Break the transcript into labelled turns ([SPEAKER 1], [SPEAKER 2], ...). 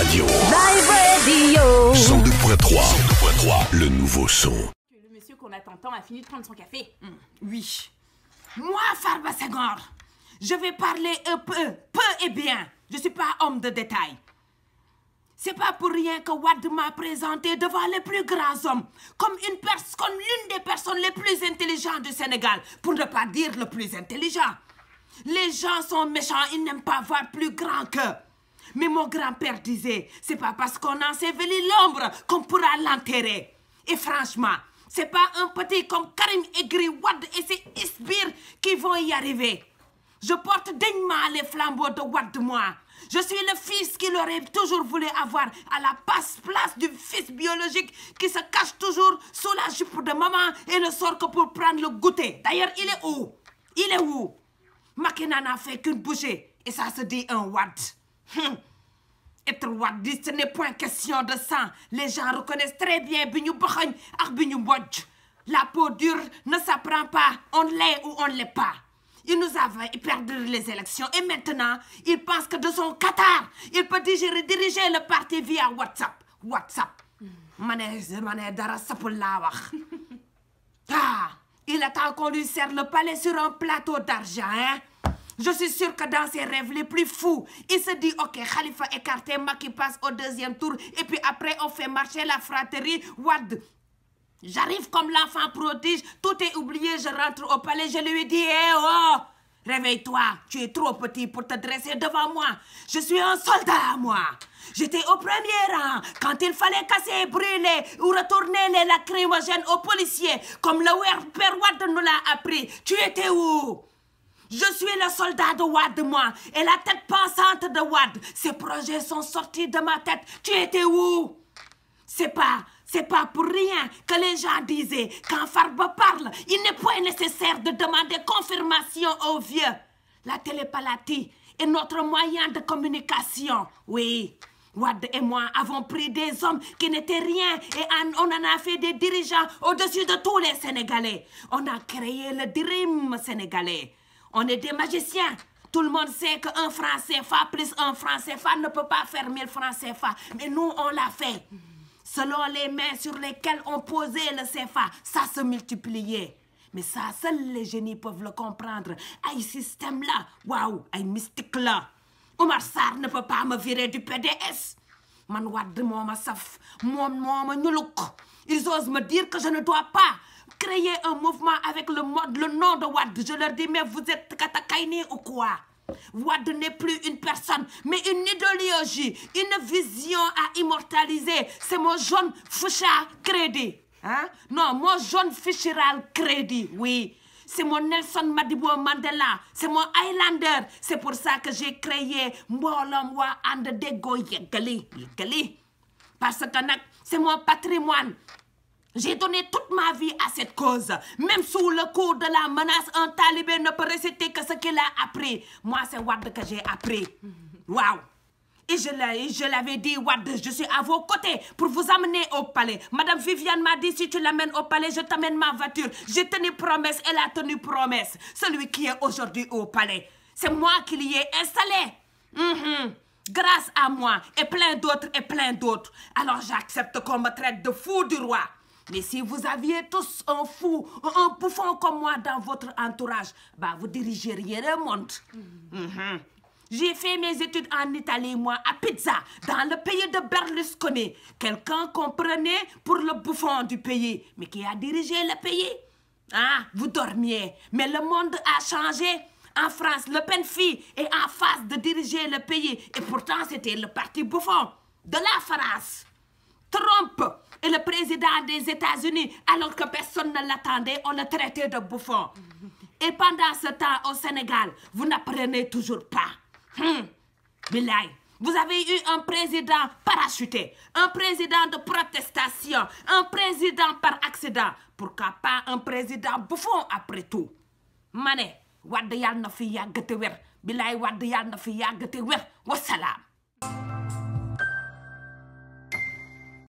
[SPEAKER 1] Radio.
[SPEAKER 2] Live Radio.
[SPEAKER 1] 102.3, le nouveau son.
[SPEAKER 3] Le monsieur qu'on attend tant a fini de prendre son café.
[SPEAKER 4] Oui. Moi, Farba Senghor, je vais parler un peu et bien. Je ne suis pas homme de détail. C'est pas pour rien que Wade m'a présenté devant les plus grands hommes comme l'une des personnes les plus intelligentes du Sénégal, pour ne pas dire le plus intelligent. Les gens sont méchants, ils n'aiment pas voir plus grand qu'eux. Mais mon grand-père disait, c'est pas parce qu'on ensevelit l'ombre qu'on pourra l'enterrer. Et franchement, c'est pas un petit comme Karim Aigri, Wade et ses sbires qui vont y arriver. Je porte dignement les flambeaux de Wade, moi. Je suis le fils qu'il aurait toujours voulu avoir à la place du fils biologique qui se cache toujours sous la jupe de maman et ne sort que pour prendre le goûter. D'ailleurs, il est où? Il est où? Macky n'a fait qu'une bouchée et ça se dit un Wade. Être Wade, ce n'est point question de sang. Les gens reconnaissent très bien Bignou Bokhogne et Bignou Mbodj. La peau dure ne s'apprend pas, on l'est ou on ne l'est pas. Il nous avait perdu les élections et maintenant, il pense que de son Qatar, il peut diriger le parti via WhatsApp. Il attend qu'on lui serre le palais sur un plateau d'argent, hein? Je suis sûre que dans ses rêves les plus fous, il se dit, ok, Khalifa écarté, Macky passe au deuxième tour, et puis après, on fait marcher la fratrie, Wade. J'arrive comme l'enfant prodige, tout est oublié, je rentre au palais, je lui dis, eh oh, réveille-toi, tu es trop petit pour te dresser devant moi. Je suis un soldat, moi. J'étais au premier rang quand il fallait casser, brûler ou retourner les lacrymogènes aux policiers, comme le père Wade nous l'a appris. Tu étais où? Je suis le soldat de Wade, moi, et la tête pensante de Wade. Ces projets sont sortis de ma tête. Tu étais où? C'est pas pour rien que les gens disaient, quand Farba parle, il n'est point nécessaire de demander confirmation aux vieux. La télépathie est notre moyen de communication. Oui, Wade et moi avons pris des hommes qui n'étaient rien et on en a fait des dirigeants au-dessus de tous les Sénégalais. On a créé le Dream sénégalais. On est des magiciens. Tout le monde sait qu'un franc CFA plus un franc CFA ne peut pas faire 1000 francs CFA. Mais nous, on l'a fait. Selon les mains sur lesquelles on posait le CFA, ça se multipliait. Mais ça, seuls les génies peuvent le comprendre. Aïe, système-là, waouh, aïe, mystique-là. Oumar Sarr ne peut pas me virer du PDS. Man Wade moma saf, moma ñuluk. Ils osent me dire que je ne dois pas créer un mouvement avec le nom de Wade. Je leur dis, mais vous êtes katakaini ou quoi? Wade n'est plus une personne, mais une idéologie, une vision à immortaliser. C'est mon jaune fuchsia crédit. Hein? Non, mon jaune fichiral crédit, oui. C'est mon Nelson Madibo Mandela, c'est mon Highlander. C'est pour ça que j'ai créé Mbolom Wa And Dego Yegali. Parce que c'est mon patrimoine. J'ai donné toute ma vie à cette cause. Même sous le coup de la menace, un talibé ne peut réciter que ce qu'il a appris. Moi, c'est Wade que j'ai appris. Waouh! Et je l'avais dit, Wade, je suis à vos côtés pour vous amener au palais. Madame Viviane m'a dit, si tu l'amènes au palais, je t'amène ma voiture. J'ai tenu promesse, elle a tenu promesse. Celui qui est aujourd'hui au palais, c'est moi qui l'y ai installé. Grâce à moi, et plein d'autres. Alors j'accepte qu'on me traite de fou du roi. Mais si vous aviez tous un fou, un bouffon comme moi dans votre entourage, bah vous dirigeriez le monde. J'ai fait mes études en Italie, moi, à Pizza, dans le pays de Berlusconi. Quelqu'un qu'on prenait pour le bouffon du pays, mais qui a dirigé le pays. Ah, vous dormiez, mais le monde a changé. En France, Le Pen est en phase de diriger le pays. Et pourtant, c'était le parti bouffon de la France. Trump est le président des États-Unis, alors que personne ne l'attendait, on le traitait de bouffon. Et pendant ce temps, au Sénégal, vous n'apprenez toujours pas. Bilaï, vous avez eu un président parachuté, un président de protestation, un président par accident. Pourquoi pas un président bouffon après tout? Mané, Wade yal na fi yàgg te wér. Bilaay Wade yal na fi yàgg te wér. Wasalaam.